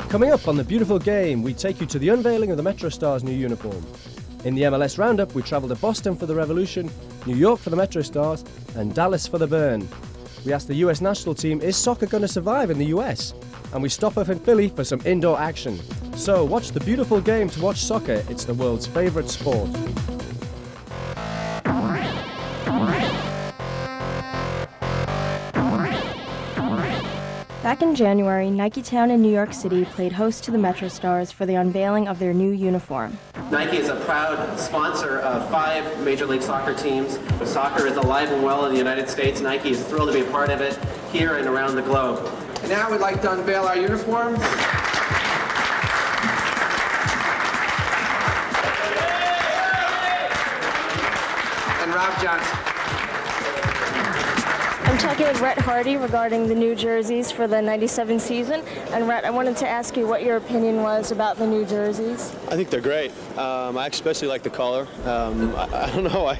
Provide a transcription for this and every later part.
Coming up on The Beautiful Game, we take you to the unveiling of the Metrostars' new uniform. In the MLS Roundup, we travel to Boston for the Revolution, New York for the Metrostars, and Dallas for the Burn. We ask the US national team, is soccer going to survive in the US? And we stop off in Philly for some indoor action. So watch The Beautiful Game to watch soccer. It's the world's favourite sport. Back in January, Nike Town in New York City played host to the Metrostars for the unveiling of their new uniform. Nike is a proud sponsor of 5 Major League Soccer teams. Soccer is alive and well in the United States. Nike is thrilled to be a part of it here and around the globe. And now we'd like to unveil our uniforms. And Rob Johnson. I'm talking with Rhett Hardy regarding the new jerseys for the 97 season. And Rhett, I wanted to ask you what your opinion was about the new jerseys. I think they're great. I especially like the color. I don't know.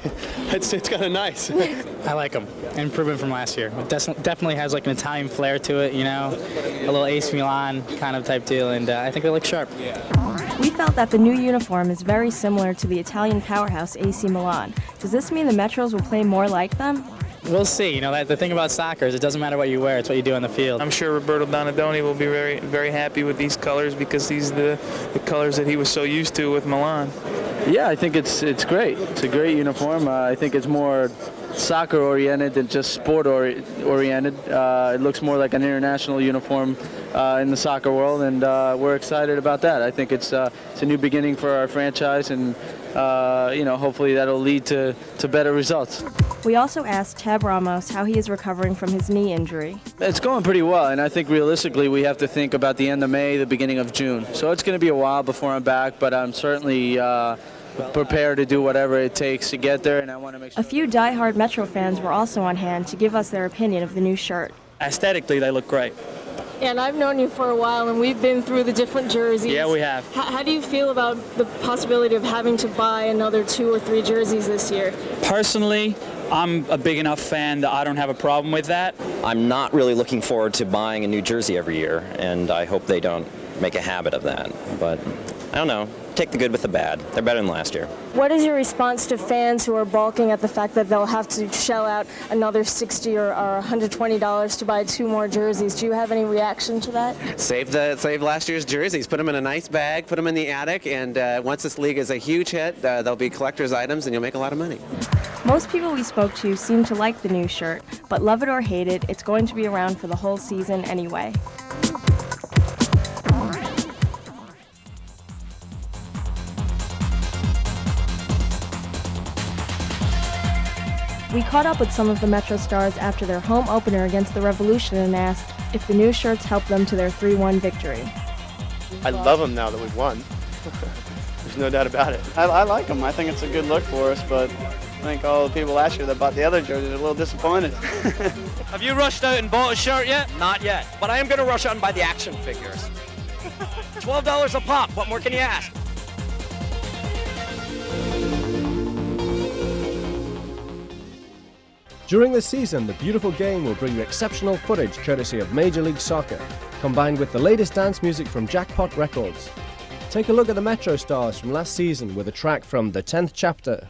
It's kind of nice. I like them. Improvement from last year. It definitely has like an Italian flair to it, you know, a little AC Milan kind of type deal, and I think they look sharp. We felt that the new uniform is very similar to the Italian powerhouse AC Milan. Does this mean the Metros will play more like them? We'll see. You know, the thing about soccer is it doesn't matter what you wear, it's what you do on the field. I'm sure Roberto Donadoni will be very, very happy with these colors because these are the colors that he was so used to with Milan. Yeah, I think it's great. It's a great uniform. I think it's more soccer-oriented than just sport-oriented. It looks more like an international uniform in the soccer world, and we're excited about that. I think it's a new beginning for our franchise, and hopefully that'll lead to better results. We also asked Tab Ramos how he is recovering from his knee injury. It's going pretty well, and I think realistically we have to think about the end of May, the beginning of June. So it's going to be a while before I'm back, but I'm certainly prepared to do whatever it takes to get there, and I want to make sure. A few die-hard Metro fans were also on hand to give us their opinion of the new shirt. Aesthetically, they look great. And I've known you for a while, and we've been through the different jerseys. Yeah, we have. How do you feel about the possibility of having to buy another 2 or 3 jerseys this year? Personally, I'm a big enough fan that I don't have a problem with that. I'm not really looking forward to buying a new jersey every year, and I hope they don't make a habit of that. But I don't know. Take the good with the bad. They're better than last year. What is your response to fans who are balking at the fact that they'll have to shell out another $60 or $120 to buy 2 more jerseys? Do you have any reaction to that? Save last year's jerseys. Put them in a nice bag, put them in the attic, and once this league is a huge hit, they'll be collector's items and you'll make a lot of money. Most people we spoke to seem to like the new shirt, but love it or hate it, it's going to be around for the whole season anyway. We caught up with some of the Metrostars after their home opener against the Revolution and asked if the new shirts helped them to their 3-1 victory. I love them now that we've won. There's no doubt about it. I like them. I think it's a good look for us, but I think all the people last year that bought the other jerseys are a little disappointed. Have you rushed out and bought a shirt yet? Not yet, but I am going to rush out and buy the action figures. $12 a pop. What more can you ask? During this season, The Beautiful Game will bring you exceptional footage courtesy of Major League Soccer, combined with the latest dance music from Jackpot Records. Take a look at the Metrostars from last season with a track from The 10th Chapter.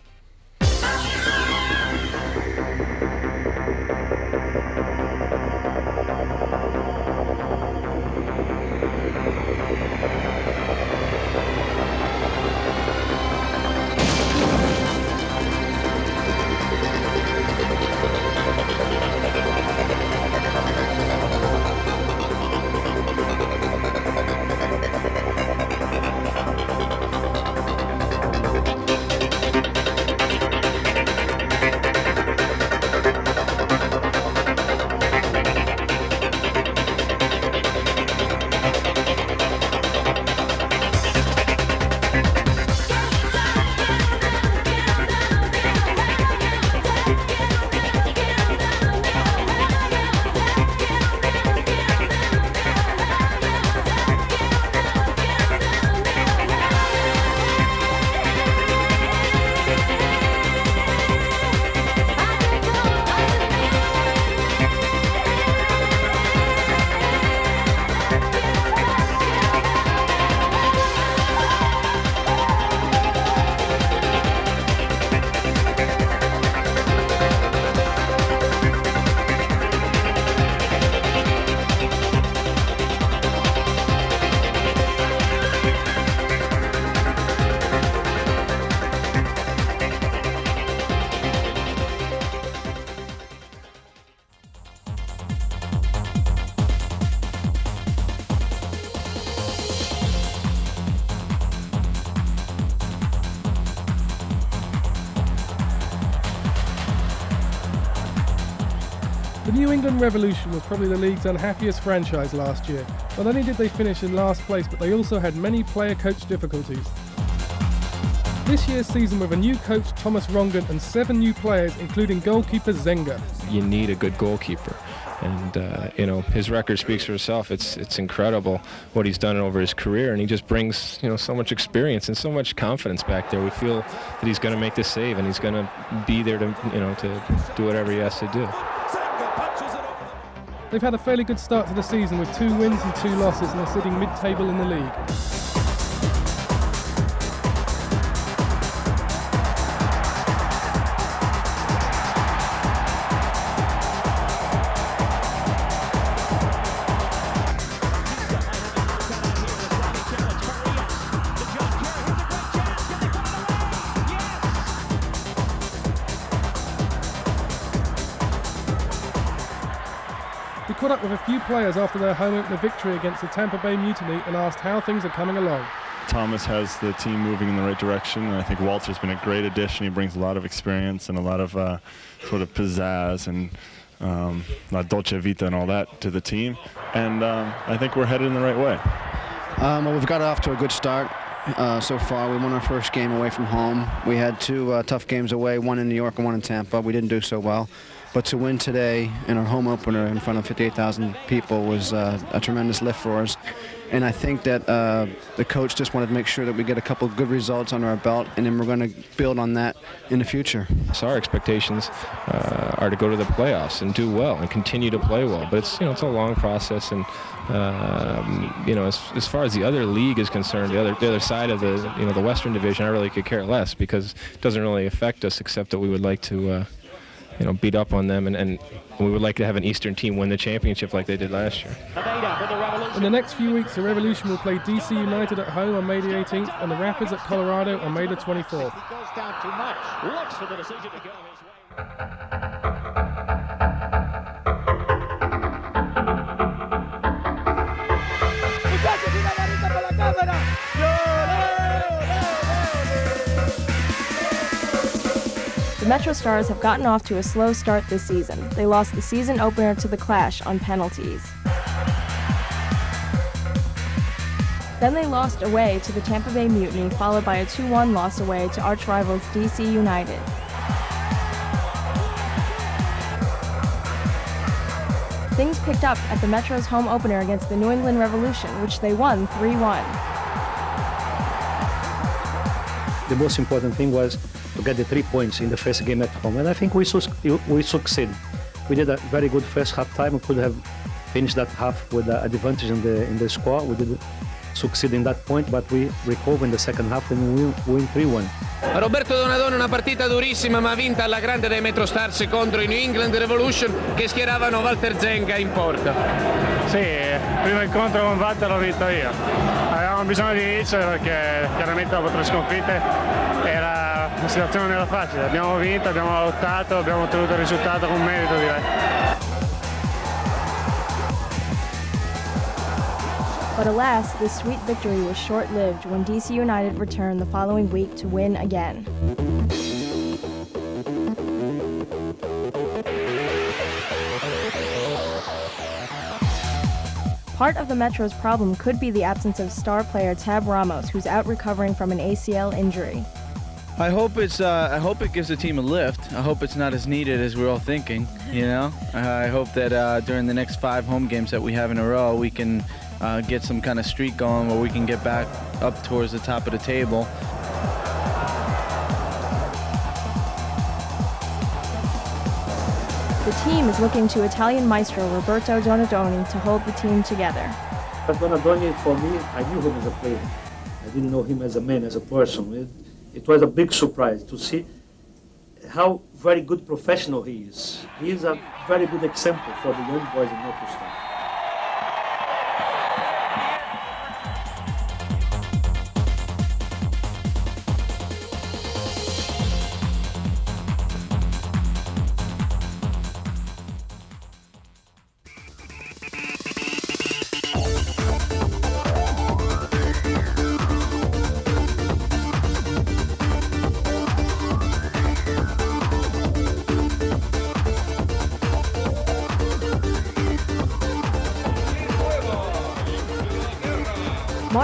The New England Revolution was probably the league's unhappiest franchise last year. Not only did they finish in last place, but they also had many player-coach difficulties. This year's season with a new coach, Thomas Rongen, and 7 new players, including goalkeeper Zenga. You need a good goalkeeper. And, his record speaks for itself. It's incredible what he's done over his career, and he just brings, so much experience and so much confidence back there. We feel that he's going to make the save, and he's going to be there to do whatever he has to do. They've had a fairly good start to the season with 2 wins and 2 losses, and they're sitting mid-table in the league. We caught up with a few players after their home opener victory against the Tampa Bay Mutiny and asked how things are coming along. Thomas has the team moving in the right direction, and I think Walter's been a great addition. He brings a lot of experience and a lot of sort of pizzazz and La Dolce Vita and all that to the team, and I think we're headed in the right way. Well, we've got off to a good start so far. We won our first game away from home. We had 2 tough games away, one in New York and one in Tampa. We didn't do so well. But to win today in our home opener in front of 58,000 people was a tremendous lift for us. And I think that the coach just wanted to make sure that we get a couple of good results under our belt, and then we're going to build on that in the future. So our expectations are to go to the playoffs and do well and continue to play well. But it's it's a long process, and as far as the other league is concerned, the other side of the Western Division, I really could care less, because it doesn't really affect us, except that we would like to beat up on them, and we would like to have an Eastern team win the championship like they did last year. In the next few weeks, the Revolution will play DC United at home on May the 18th and the Rapids at Colorado on May the 24th. The Metrostars have gotten off to a slow start this season. They lost the season opener to the Clash on penalties. Then they lost away to the Tampa Bay Mutiny, followed by a 2-1 loss away to arch rivals DC United. Things picked up at the Metro's home opener against the New England Revolution, which they won 3-1. The most important thing was to get the 3 points in the first game at home, and I think we succeeded. We did a very good first half time. We could have finished that half with an advantage in the score. We did succeed in that point, but we recovered in the second half and we win 3-1. Roberto Donadoni, una partita durissima ma vinta alla grande dai Metrostars contro i New England Revolution che schieravano Walter Zenga in porta. Sì, primo incontro con Walter l'ho vinto io. Avevamo bisogno di vincere perché chiaramente dopo 3 sconfitte era una situazione non era facile. Abbiamo vinto, abbiamo lottato, abbiamo ottenuto il risultato con merito, direi. But alas, this sweet victory was short-lived when DC United returned the following week to win again. Part of the Metro's problem could be the absence of star player Tab Ramos, who's out recovering from an ACL injury. I hope it gives the team a lift. I hope it's not as needed as we're all thinking, I hope that during the next 5 home games that we have in a row, we can get some kind of streak going where we can get back up towards the top of the table. The team is looking to Italian maestro Roberto Donadoni to hold the team together. But Donadoni, for me, I knew him as a player. I didn't know him as a man, as a person. It was a big surprise to see how very good professional he is. He is a very good example for the young boys in Metrostars.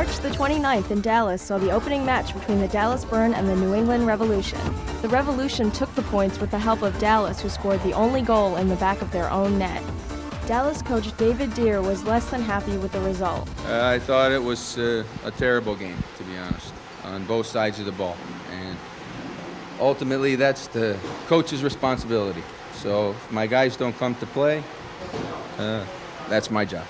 March the 29th in Dallas saw the opening match between the Dallas Burn and the New England Revolution. The Revolution took the points with the help of Dallas, who scored the only goal in the back of their own net. Dallas coach David Deere was less than happy with the result. I thought it was a terrible game, to be honest, on both sides of the ball. And ultimately, that's the coach's responsibility. So if my guys don't come to play, that's my job.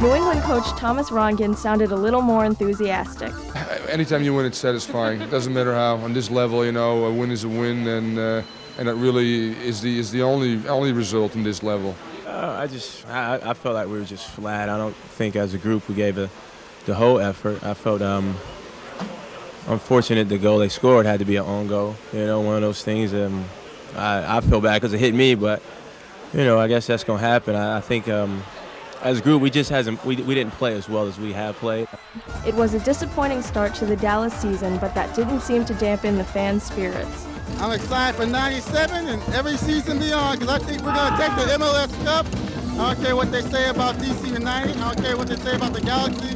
New England coach Thomas Rongen sounded a little more enthusiastic. Anytime you win, it's satisfying. It doesn't matter how. On this level, you know, a win is a win, and that really is the only result in this level. I felt like we were just flat. I don't think as a group we gave the whole effort. I felt unfortunate the goal they scored had to be an own goal. You know, one of those things. I feel bad because it hit me, but you know, I guess that's gonna happen. I think. As a group, we didn't play as well as we have played. It was a disappointing start to the Dallas season, but that didn't seem to dampen the fans' spirits. I'm excited for 97 and every season beyond, because I think we're going to take the MLS Cup. I don't care what they say about DC United. I don't care what they say about the Galaxy.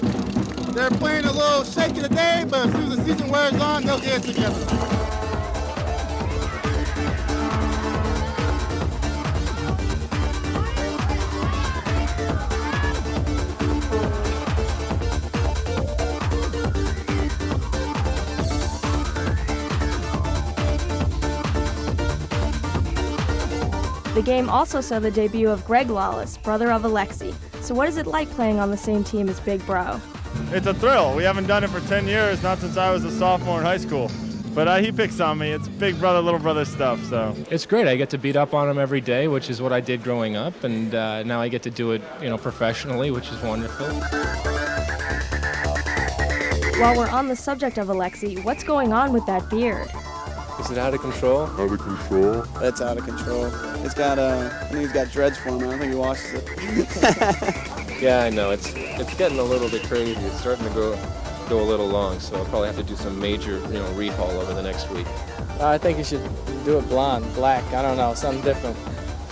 They're playing a little shaky today, but as soon as the season wears on, they'll get it together. The game also saw the debut of Greg Lalas, brother of Alexi. So what is it like playing on the same team as Big Bro? It's a thrill. We haven't done it for 10 years, not since I was a sophomore in high school. But he picks on me. It's big brother, little brother stuff. So it's great. I get to beat up on him every day, which is what I did growing up, and now I get to do it, you know, professionally, which is wonderful. While we're on the subject of Alexi, what's going on with that beard? Is it out of control? Out of control. It's out of control. It's got I think he's got dreads for him. I don't think he washes it. Yeah, I know. It's getting a little bit crazy. It's starting to go a little long, so I'll probably have to do some major, you know, rehaul over the next week. I think you should do it blonde, black. I don't know, something different.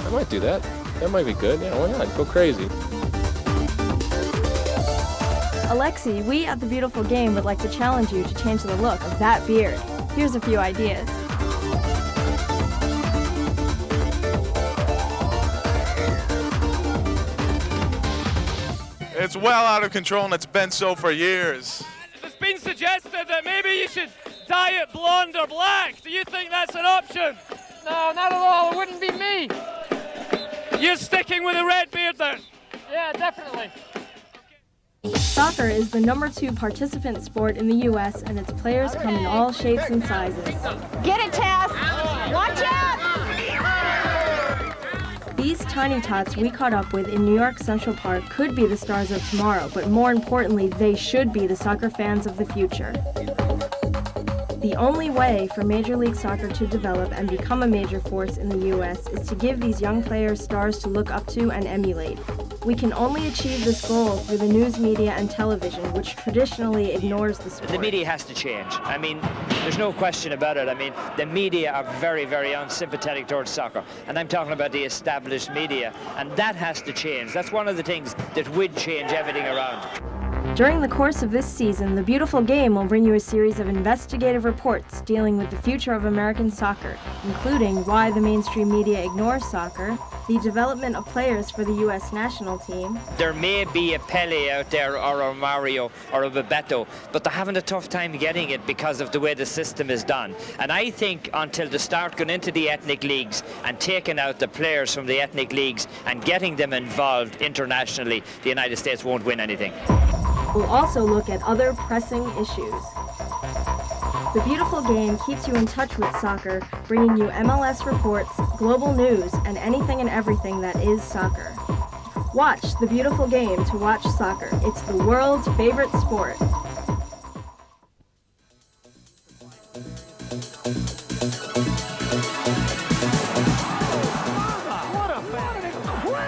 I might do that. That might be good. Yeah, why not? Go crazy. Alexi, we at The Beautiful Game would like to challenge you to change the look of that beard. Here's a few ideas. It's well out of control, and it's been so for years. It's been suggested that maybe you should dye it blonde or black. Do you think that's an option? No, not at all. It wouldn't be me. You're sticking with a red beard then? Yeah, definitely. Soccer is the #2 participant sport in the U.S., and its players come in all shapes and sizes. Get it, Tess! Watch out! These tiny tots we caught up with in New York Central Park could be the stars of tomorrow, but more importantly, they should be the soccer fans of the future. The only way for Major League Soccer to develop and become a major force in the U.S. is to give these young players stars to look up to and emulate. We can only achieve this goal through the news media and television, which traditionally ignores the sport. The media has to change. I mean, there's no question about it. I mean, the media are very, very unsympathetic towards soccer. And I'm talking about the established media. And that has to change. That's one of the things that would change everything around. During the course of this season, The Beautiful Game will bring you a series of investigative reports dealing with the future of American soccer, including why the mainstream media ignores soccer, the development of players for the U.S. national team. There may be a Pele out there, or a Mario, or a Bebeto, but they're having a tough time getting it because of the way the system is done. And I think until they start going into the ethnic leagues and taking out the players from the ethnic leagues and getting them involved internationally, the United States won't win anything. We'll also look at other pressing issues. The Beautiful Game keeps you in touch with soccer, bringing you MLS reports, global news, and anything and everything that is soccer. Watch The Beautiful Game to watch soccer. It's the world's favorite sport.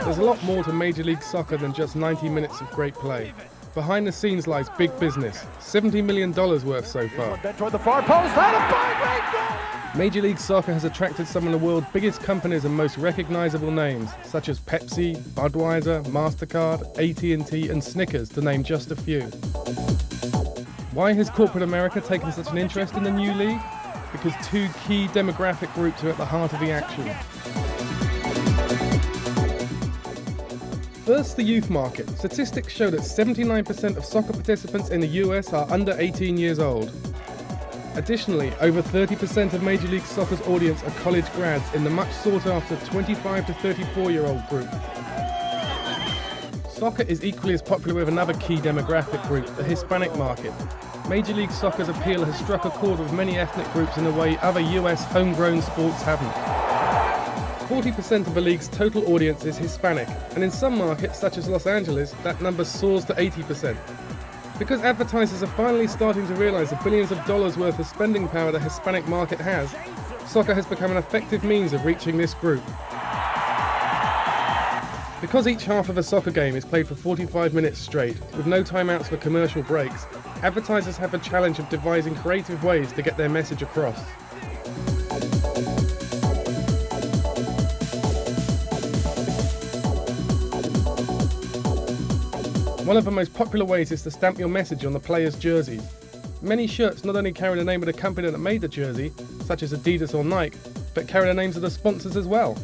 There's a lot more to Major League Soccer than just 90 minutes of great play. Behind the scenes lies big business, $70 million worth so far. Toward the far post, and a by-great goal! Major League Soccer has attracted some of the world's biggest companies and most recognizable names, such as Pepsi, Budweiser, MasterCard, AT&T and Snickers, to name just a few. Why has corporate America taken such an interest in the new league? Because two key demographic groups are at the heart of the action. First, the youth market. Statistics show that 79% of soccer participants in the US are under 18 years old. Additionally, over 30% of Major League Soccer's audience are college grads in the much sought-after 25 to 34-year-old group. Soccer is equally as popular with another key demographic group, the Hispanic market. Major League Soccer's appeal has struck a chord with many ethnic groups in a way other US homegrown sports haven't. 40% of the league's total audience is Hispanic, and in some markets, such as Los Angeles, that number soars to 80%. Because advertisers are finally starting to realize the billions of dollars worth of spending power the Hispanic market has, soccer has become an effective means of reaching this group. Because each half of a soccer game is played for 45 minutes straight, with no timeouts for commercial breaks, advertisers have a challenge of devising creative ways to get their message across. One of the most popular ways is to stamp your message on the player's jerseys. Many shirts not only carry the name of the company that made the jersey, such as Adidas or Nike, but carry the names of the sponsors as well.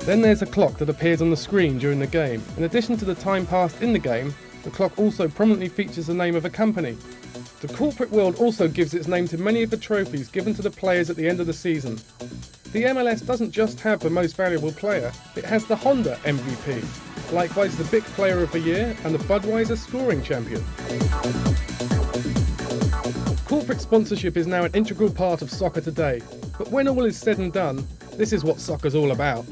Then there's a clock that appears on the screen during the game. In addition to the time passed in the game, the clock also prominently features the name of a company. The corporate world also gives its name to many of the trophies given to the players at the end of the season. The MLS doesn't just have the most valuable player, it has the Honda MVP, likewise the Bic Player of the Year and the Budweiser Scoring Champion. Corporate sponsorship is now an integral part of soccer today, but when all is said and done, this is what soccer's all about.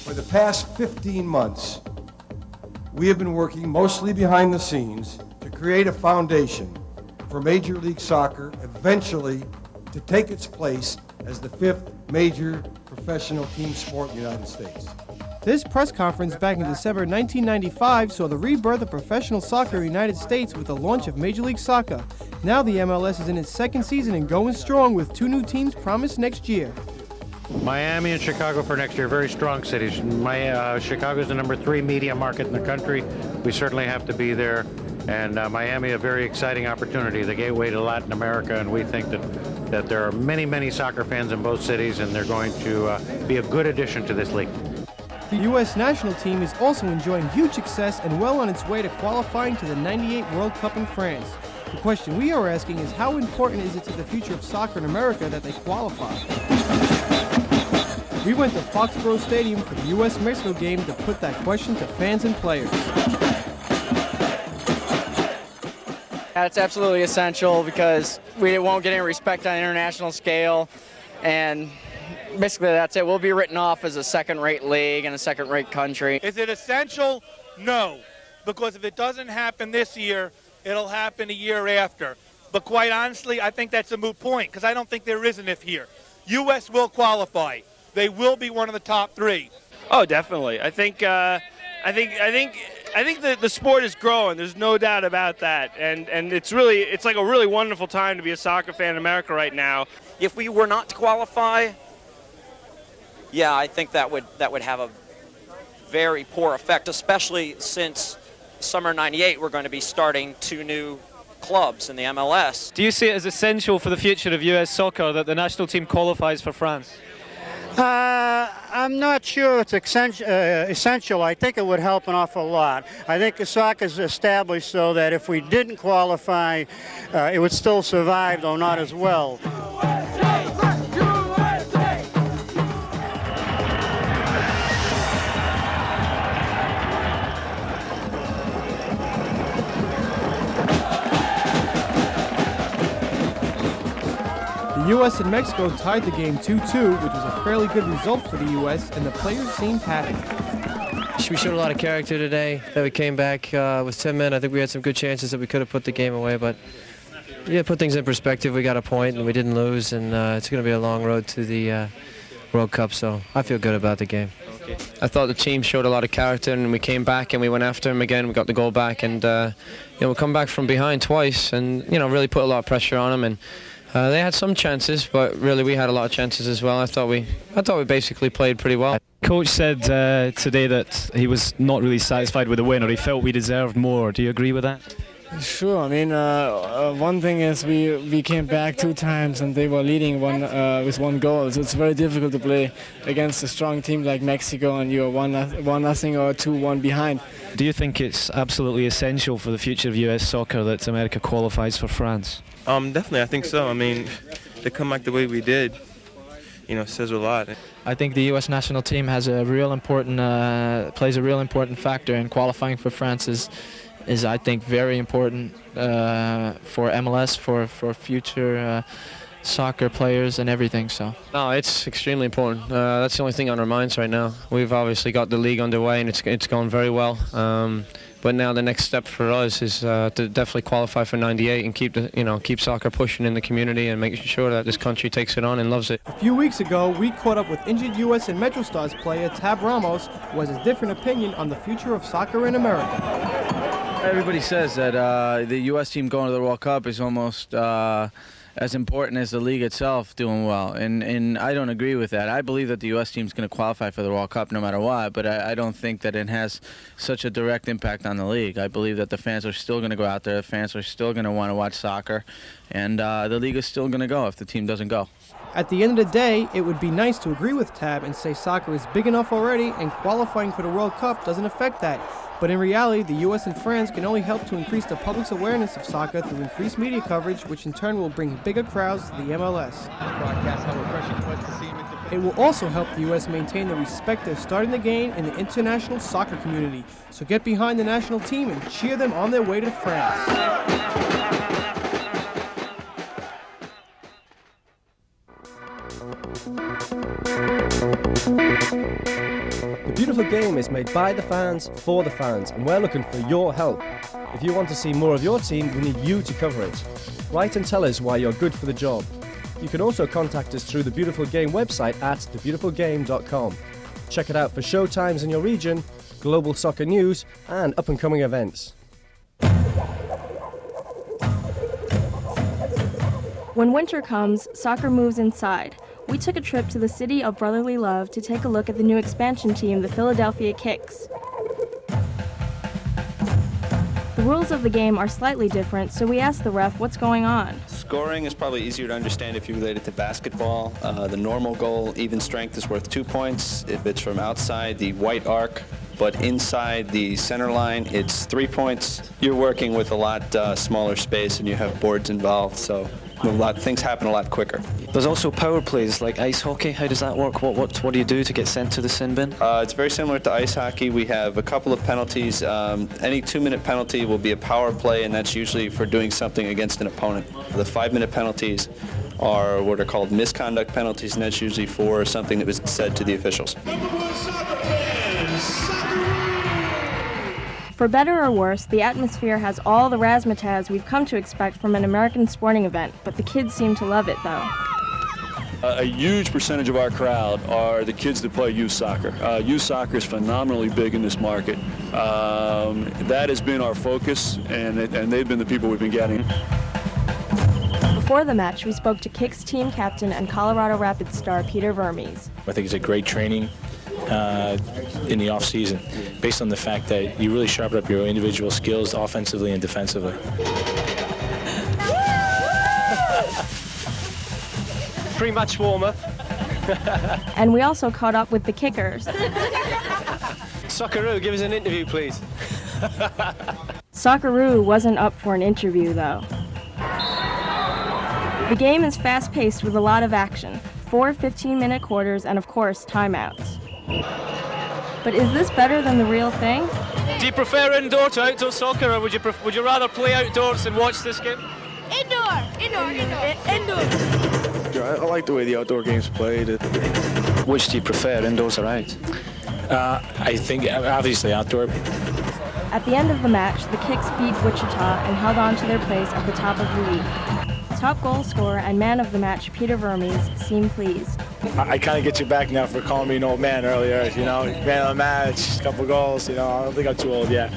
For the past 15 months, we have been working mostly behind the scenes to create a foundation for Major League Soccer eventually to take its place as the 5th major professional team sport in the United States. This press conference back in December 1995 saw the rebirth of professional soccer in the United States with the launch of Major League Soccer. Now the MLS is in its second season and going strong with 2 new teams promised next year. Miami and Chicago for next year, very strong cities. Chicago is the number 3 media market in the country. We certainly have to be there. And Miami, a very exciting opportunity, the gateway to Latin America, and we think that there are many, many soccer fans in both cities, and they're going to be a good addition to this league. The U.S. national team is also enjoying huge success and well on its way to qualifying to the '98 World Cup in France. The question we are asking is how important is it to the future of soccer in America that they qualify? We went to Foxborough Stadium for the U.S.-Mexico game to put that question to fans and players. It's absolutely essential because we won't get any respect on an international scale, and basically that's it. We'll be written off as a second-rate league and a second-rate country. Is it essential? No, because if it doesn't happen this year, it'll happen a year after. But quite honestly, I think that's a moot point because I don't think there is an if here. U.S. will qualify. They will be one of the top 3. Oh, definitely. I think the sport is growing. There's no doubt about that, and it's like a really wonderful time to be a soccer fan in America right now. If we were not to qualify, yeah, I think that would have a very poor effect, especially since summer '98 we're going to be starting 2 new clubs in the MLS. Do you see it as essential for the future of US soccer that the national team qualifies for France? I'm not sure it's essential. I think it would help an awful lot. I think the soccer is established so that if we didn't qualify, it would still survive, though not as well. The U.S. and Mexico tied the game 2-2, which was a fairly good result for the U.S., and the players seemed happy. We showed a lot of character today, that we came back with 10 men. I think we had some good chances that we could have put the game away, but yeah, put things in perspective. We got a point and we didn't lose, and it's going to be a long road to the World Cup, so I feel good about the game. I thought the team showed a lot of character, and we came back and we went after them again. We got the goal back, and we come back from behind twice, and really put a lot of pressure on them. And they had some chances, but really we had a lot of chances as well. I thought we basically played pretty well. Coach said today that he was not really satisfied with the win, or he felt we deserved more. Do you agree with that? Sure. I mean, one thing is we came back 2 times and they were leading with 1 goal. So it's very difficult to play against a strong team like Mexico and you're 1-0 or 2-1 behind. Do you think it's absolutely essential for the future of US soccer that America qualifies for France? Definitely, I think so. I mean, to come back the way we did, says a lot. I think the U.S. national team has plays a real important factor in qualifying for France. Is I think very important for MLS, for future soccer players and everything. So no, it's extremely important. That's the only thing on our minds right now. We've obviously got the league underway and it's going very well. But now the next step for us is to definitely qualify for '98 and keep soccer pushing in the community and making sure that this country takes it on and loves it. A few weeks ago, we caught up with injured U.S. and Metrostars player Tab Ramos, who has a different opinion on the future of soccer in America. Everybody says that the U.S. team going to the World Cup is almost as important as the league itself doing well, and I don't agree with that. I believe that the U.S. team is going to qualify for the World Cup no matter what, but I don't think that it has such a direct impact on the league. I believe that the fans are still going to go out there, the fans are still going to want to watch soccer, and the league is still going to go if the team doesn't go. At the end of the day, it would be nice to agree with Tab and say soccer is big enough already and qualifying for the World Cup doesn't affect that. But in reality, the U.S. and France can only help to increase the public's awareness of soccer through increased media coverage, which in turn will bring bigger crowds to the MLS. It will also help the U.S. maintain the respect they're starting to gain in the international soccer community. So get behind the national team and cheer them on their way to France. The Beautiful Game is made by the fans, for the fans, and we're looking for your help. If you want to see more of your team, we need you to cover it. Write and tell us why you're good for the job. You can also contact us through the Beautiful Game website at thebeautifulgame.com. Check it out for show times in your region, global soccer news, and up-and-coming events. When winter comes, soccer moves inside. We took a trip to the city of brotherly love to take a look at the new expansion team, the Philadelphia Kicks. The rules of the game are slightly different, so we asked the ref what's going on. Scoring is probably easier to understand if you relate it to basketball. The normal goal, even strength, is worth 2 points. If it's from outside the white arc, but inside the center line, it's 3 points. You're working with a lot smaller space and you have boards involved, so things happen a lot quicker. There's also power plays like ice hockey. How does that work? What do you do to get sent to the sin bin? It's very similar to ice hockey. We have a couple of penalties. Any 2-minute penalty will be a power play, and that's usually for doing something against an opponent. The 5-minute penalties are what are called misconduct penalties, and that's usually for something that was said to the officials. For better or worse, the atmosphere has all the razzmatazz we've come to expect from an American sporting event, but the kids seem to love it, though. A huge percentage of our crowd are the kids that play youth soccer. Youth soccer is phenomenally big in this market. That has been our focus, and they've been the people we've been getting. Before the match, we spoke to Kicks team captain and Colorado Rapids star Peter Vermes. I think it's a great training in the off-season, based on the fact that you really sharpen up your individual skills offensively and defensively. Pre-match warm-up. And we also caught up with the kickers. Socceroo, give us an interview, please. Socceroo wasn't up for an interview, though. The game is fast-paced with a lot of action, 4 15-minute quarters, and of course, timeouts. But is this better than the real thing? Do you prefer indoor to outdoor soccer, or would you rather play outdoors and watch this game? Indoor. I like the way the outdoor game's played. Which do you prefer, indoors or out? I think obviously outdoor. At the end of the match, the Kicks beat Wichita and held on to their place at the top of the league. Top goal scorer and man of the match, Peter Vermes, seemed pleased. I kind of get you back now for calling me an old man earlier. You know, man of the match, couple goals. You know, I don't think I'm too old yet.